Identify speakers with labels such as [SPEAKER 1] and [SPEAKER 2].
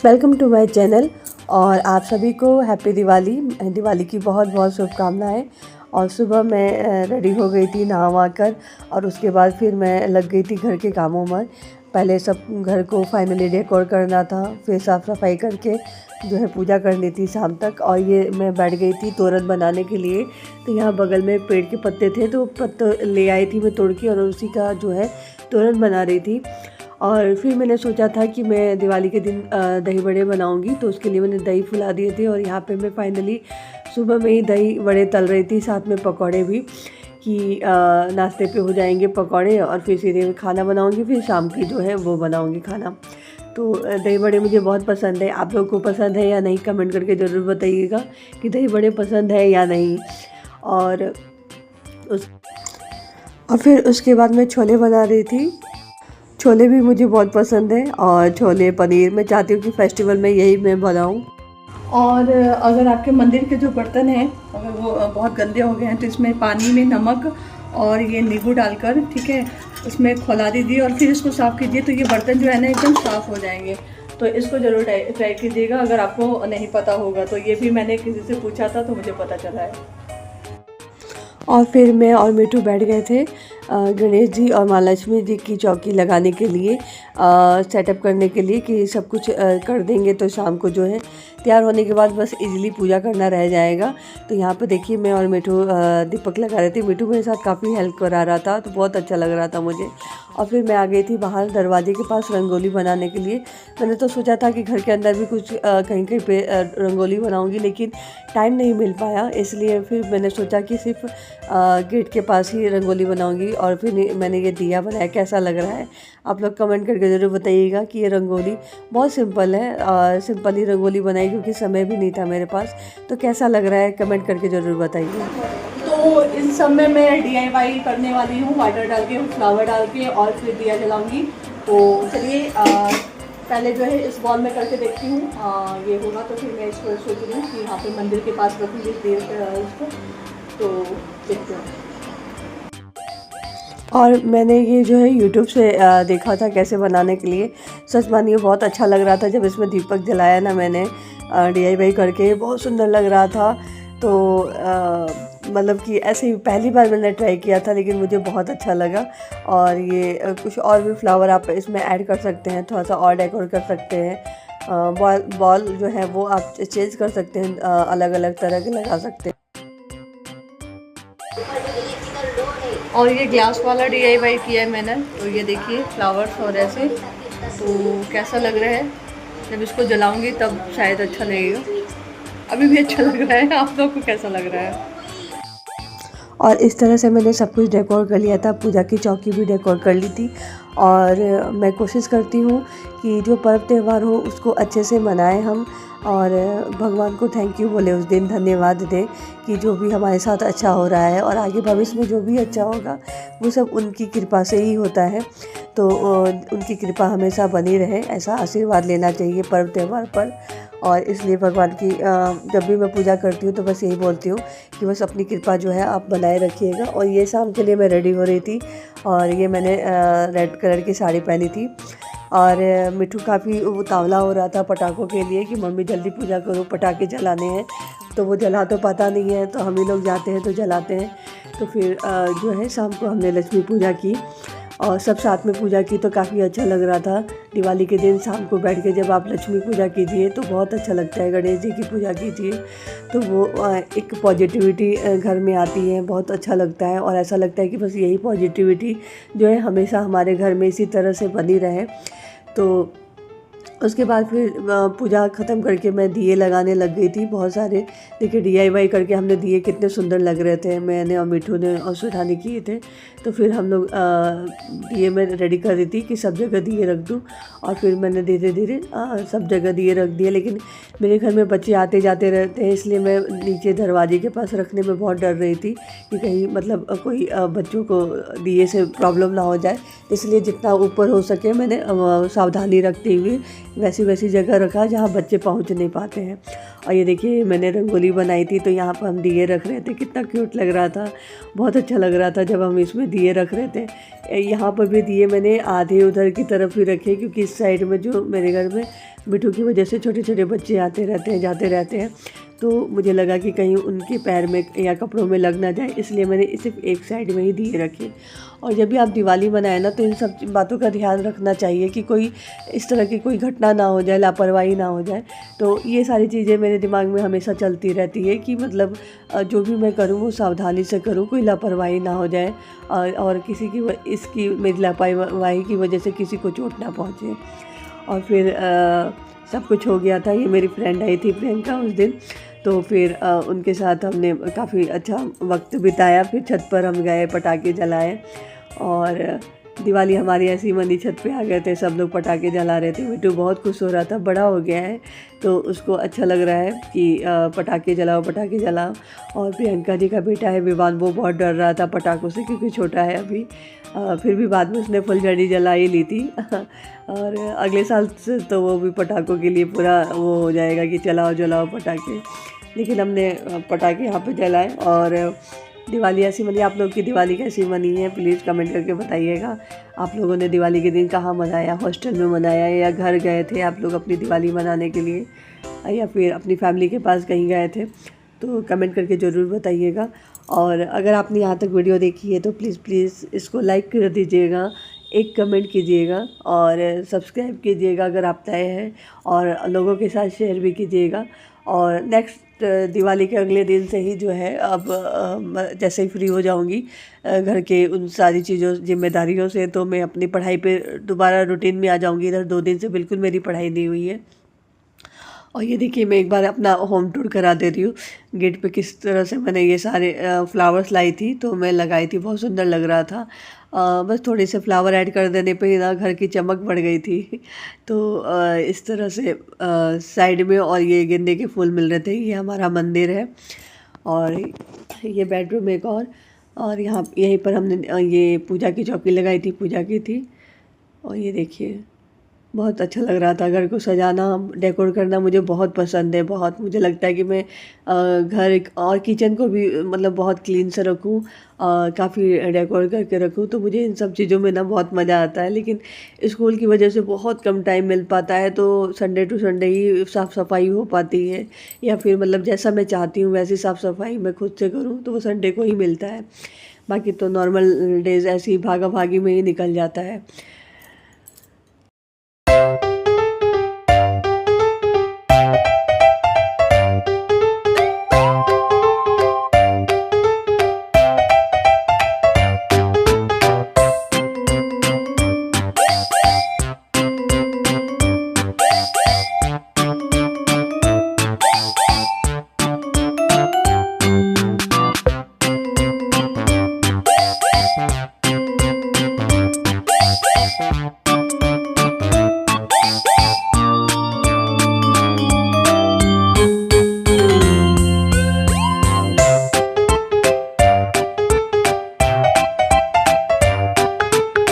[SPEAKER 1] Welcome to my channel. और आप सभी को हैप्पी दिवाली की बहुत बहुत शुभकामनाएं। और सुबह मैं रेडी हो गई थी नहा वहा कर, और उसके बाद फिर मैं लग गई थी घर के कामों में। पहले सब घर को फाइनली डेकोर करना था, फिर साफ़ सफाई करके जो है पूजा करनी थी शाम तक। और ये मैं बैठ गई थी तोरण बनाने के लिए। तो यहाँ बगल में पेड़ के पत्ते थे, तो पत्ते ले आई थी मैं तोड़ के, और उसी का जो है तोरण बना रही थी। और फिर मैंने सोचा था कि मैं दिवाली के दिन दही बड़े बनाऊंगी, तो उसके लिए मैंने दही फुला दिए थे। और यहाँ पे मैं फाइनली सुबह में ही दही बड़े तल रही थी, साथ में पकौड़े भी, कि नाश्ते पे हो जाएंगे पकौड़े, और फिर सीधे खाना बनाऊंगी, फिर शाम की जो है वो बनाऊंगी खाना। तो दही बड़े मुझे बहुत पसंद है। आप लोगों को पसंद है या नहीं, कमेंट करके ज़रूर बताइएगा कि दही बड़े पसंद है या नहीं। और फिर उसके बाद मैं छोले बना रही थी। छोले भी मुझे बहुत पसंद है, और छोले पनीर मैं चाहती हूँ कि फेस्टिवल में यही मैं बनाऊँ। और अगर आपके मंदिर के जो बर्तन हैं अगर वो बहुत गंदे हो गए हैं, तो इसमें पानी में नमक और ये नींबू डालकर, ठीक है, उसमें खौला दीजिए और फिर इसको साफ़ कीजिए। तो ये बर्तन जो है ना एकदम साफ़ हो जाएंगे। तो इसको ज़रूर ट्राई कीजिएगा। अगर आपको नहीं पता होगा तो ये भी मैंने किसी से पूछा था तो मुझे पता चला है। और फिर मैं और मिठू बैठ गए थे गणेश जी और माँ लक्ष्मी जी की चौकी लगाने के लिए, सेटअप करने के लिए, कि सब कुछ कर देंगे तो शाम को जो है तैयार होने के बाद बस इजीली पूजा करना रह जाएगा। तो यहाँ पे देखिए मैं और मिठू दीपक लगा रहे थे। मिठू मेरे साथ काफ़ी हेल्प करा रहा था, तो बहुत अच्छा लग रहा था मुझे। और फिर मैं आ गई थी बाहर दरवाजे के पास रंगोली बनाने के लिए। मैंने तो सोचा था कि घर के अंदर भी कुछ कहीं कहीं पे रंगोली बनाऊंगी, लेकिन टाइम नहीं मिल पाया, इसलिए फिर मैंने सोचा कि सिर्फ गेट के पास ही रंगोली बनाऊंगी। और फिर मैंने ये दिया बनाया। कैसा लग रहा है आप लोग कमेंट करके ज़रूर बताइएगा कि ये रंगोली बहुत सिंपल है, सिंपल ही रंगोली बनाई क्योंकि समय भी नहीं था मेरे पास। तो कैसा लग रहा है कमेंट करके ज़रूर बताइए। तो इस सब में मैं DIY करने वाली हूँ, वाटर डाल के, फ्लावर डाल के, और फिर दिया जलाऊंगी। तो चलिए पहले जो है इस बॉल में करके देखती हूँ, ये होगा तो फिर मैं इसको सोच रही हूँ कि यहाँ पे मंदिर के पास रखूँगी इसको। तो देखते हैं। और मैंने ये जो है YouTube से देखा था कैसे बनाने के लिए। सच मानिए बहुत अच्छा लग रहा था जब इसमें दीपक जलाया ना मैंने, DIY करके बहुत सुंदर लग रहा था। तो मतलब कि ऐसे ही पहली बार मैंने ट्राई किया था, लेकिन मुझे बहुत अच्छा लगा। और ये कुछ और भी फ्लावर आप इसमें ऐड कर सकते हैं, थोड़ा सा और डेकोर कर सकते हैं। बॉल जो है वो आप चेंज कर सकते हैं, अलग अलग तरह के लगा सकते हैं। और ये ग्लास वाला DIY किया है मैंने। तो ये देखिए फ्लावर्स और ऐसे, तो कैसा लग रहा है। जब इसको जलाऊंगी तब शायद अच्छा लगेगा। अभी भी अच्छा लग रहा है। आप लोग को कैसा लग रहा है। और इस तरह से मैंने सब कुछ डेकोर कर लिया था। पूजा की चौकी भी डेकोर कर ली थी। और मैं कोशिश करती हूँ कि जो पर्व त्यौहार हो उसको अच्छे से मनाएं हम, और भगवान को थैंक यू बोले उस दिन, धन्यवाद दें कि जो भी हमारे साथ अच्छा हो रहा है, और आगे भविष्य में जो भी अच्छा होगा वो सब उनकी कृपा से ही होता है। तो उनकी कृपा हमेशा बनी रहे, ऐसा आशीर्वाद लेना चाहिए पर्व त्यौहार पर। और इसलिए भगवान की जब भी मैं पूजा करती हूँ तो बस यही बोलती हूँ कि बस अपनी कृपा जो है आप बनाए रखिएगा। और ये शाम के लिए मैं रेडी हो रही थी, और ये मैंने रेड कलर की साड़ी पहनी थी। और मिठू काफ़ी उतावला हो रहा था पटाखों के लिए कि मम्मी जल्दी पूजा करो, पटाखे जलाने हैं। तो वो जला तो पता नहीं है, तो हम ही लोग जाते हैं तो जलाते हैं। तो फिर जो है शाम को हमने लक्ष्मी पूजा की, और सब साथ में पूजा की, तो काफ़ी अच्छा लग रहा था। दिवाली के दिन शाम को बैठ के जब आप लक्ष्मी पूजा कीजिए तो बहुत अच्छा लगता है। गणेश जी की पूजा कीजिए तो वो एक पॉजिटिविटी घर में आती है, बहुत अच्छा लगता है। और ऐसा लगता है कि बस यही पॉजिटिविटी जो है हमेशा हमारे घर में इसी तरह से बनी रहे। तो उसके बाद फिर पूजा ख़त्म करके मैं दिए लगाने लग गई थी बहुत सारे। देखिए DIY करके हमने दिए कितने सुंदर लग रहे थे, मैंने और मिठू ने और सुधा ने किए थे। तो फिर हम लोग दिए मैं रेडी कर रही थी कि सब जगह दिए रख दूँ। और फिर मैंने धीरे धीरे सब जगह दिए रख दिए, लेकिन मेरे घर में बच्चे आते जाते रहते हैं, इसलिए मैं नीचे दरवाजे के पास रखने में बहुत डर रही थी कि कहीं मतलब कोई बच्चों को दिए से प्रॉब्लम ना हो जाए। इसलिए जितना ऊपर हो सके मैंने सावधानी रखते हुए वैसी जगह रखा जहाँ बच्चे पहुँच नहीं पाते हैं। और ये देखिए मैंने रंगोली बनाई थी, तो यहाँ पर हम दिए रख रहे थे, कितना क्यूट लग रहा था, बहुत अच्छा लग रहा था जब हम इसमें दिए रख रहे थे। यहाँ पर भी दिए मैंने आधे उधर की तरफ ही रखे, क्योंकि इस साइड में जो मेरे घर में मिठू की वजह से छोटे छोटे बच्चे आते रहते हैं, जाते रहते हैं, तो मुझे लगा कि कहीं उनके पैर में या कपड़ों में लग ना जाए, इसलिए मैंने सिर्फ एक साइड में ही दिए रखे। और जब भी आप दिवाली मनाएं ना, तो इन सब बातों का ध्यान रखना चाहिए कि कोई इस तरह की कोई घटना ना हो जाए, लापरवाही ना हो जाए। तो ये सारी चीज़ें मेरे दिमाग में हमेशा चलती रहती है कि मतलब जो भी मैं करूँ वो सावधानी से करूँ, कोई लापरवाही ना हो जाए, और किसी की इसकी मेरी लापरवाही की वजह से किसी को चोट ना पहुँचे। और फिर सब कुछ हो गया था। ये मेरी फ्रेंड आई थी प्रियंका उस दिन, तो फिर उनके साथ हमने काफ़ी अच्छा वक्त बिताया। फिर छत पर हम गए, पटाखे जलाए, और दिवाली हमारी ऐसी मनी, छत पे आ गए थे, सब लोग पटाखे जला रहे थे। मिट्टू बहुत खुश हो रहा था, बड़ा हो गया है तो उसको अच्छा लग रहा है कि पटाखे जलाओ, पटाखे जलाओ। और प्रियंका जी का बेटा है विवान, वो बहुत डर रहा था पटाखों से, क्योंकि छोटा है अभी। फिर भी बाद में उसने फुलझड़ी जला ही ली थी और अगले साल से तो वो भी पटाखों के लिए पूरा वो हो जाएगा कि चलाओ जलाओ पटाखे। लेकिन हमने पटाखे यहाँ पे जलाए, और दिवाली ऐसी मनी। आप लोग की दिवाली कैसी मनी है, प्लीज़ कमेंट करके बताइएगा। आप लोगों ने दिवाली के दिन कहाँ मनाया, हॉस्टल में मनाया या घर गए थे आप लोग अपनी दिवाली मनाने के लिए, या फिर अपनी फैमिली के पास कहीं गए थे, तो कमेंट करके ज़रूर बताइएगा। और अगर आपने यहाँ तक वीडियो देखी है तो प्लीज़ इसको लाइक कर दीजिएगा, एक कमेंट कीजिएगा, और सब्सक्राइब कीजिएगा अगर आप नए हैं, और लोगों के साथ शेयर भी कीजिएगा। और नेक्स्ट दिवाली के अगले दिन से ही जो है, अब जैसे ही फ्री हो जाऊंगी घर के उन सारी चीज़ों जिम्मेदारियों से, तो मैं अपनी पढ़ाई पे दोबारा रूटीन में आ जाऊंगी। इधर 2 दिन से बिल्कुल मेरी पढ़ाई नहीं हुई है। और ये देखिए मैं एक बार अपना होम टूर करा दे रही हूँ। गेट पे किस तरह से मैंने ये सारे फ्लावर्स लाई थी, तो मैं लगाई थी, बहुत सुंदर लग रहा था। बस थोड़े से फ्लावर ऐड कर देने पे ही ना घर की चमक बढ़ गई थी तो इस तरह से साइड में, और ये गेंदे के फूल मिल रहे थे। ये हमारा मंदिर है, और ये बेडरूम एक और यहाँ यहीं पर हमने ये पूजा की चौकी लगाई थी, पूजा की थी। और ये देखिए बहुत अच्छा लग रहा था। घर को सजाना, डेकोर करना मुझे बहुत पसंद है, बहुत। मुझे लगता है कि मैं घर और किचन को भी मतलब बहुत क्लीन से रखूं, काफ़ी डेकोर करके रखूं, तो मुझे इन सब चीज़ों में ना बहुत मज़ा आता है। लेकिन स्कूल की वजह से बहुत कम टाइम मिल पाता है, तो संडे टू संडे ही साफ़ सफाई हो पाती है, या फिर मतलब जैसा मैं चाहती हूँ वैसी साफ़ सफाई मैं खुद से करूँ, तो वो संडे को ही मिलता है। बाकी तो नॉर्मल डेज़ ऐसी भागा भागी में ही निकल जाता है।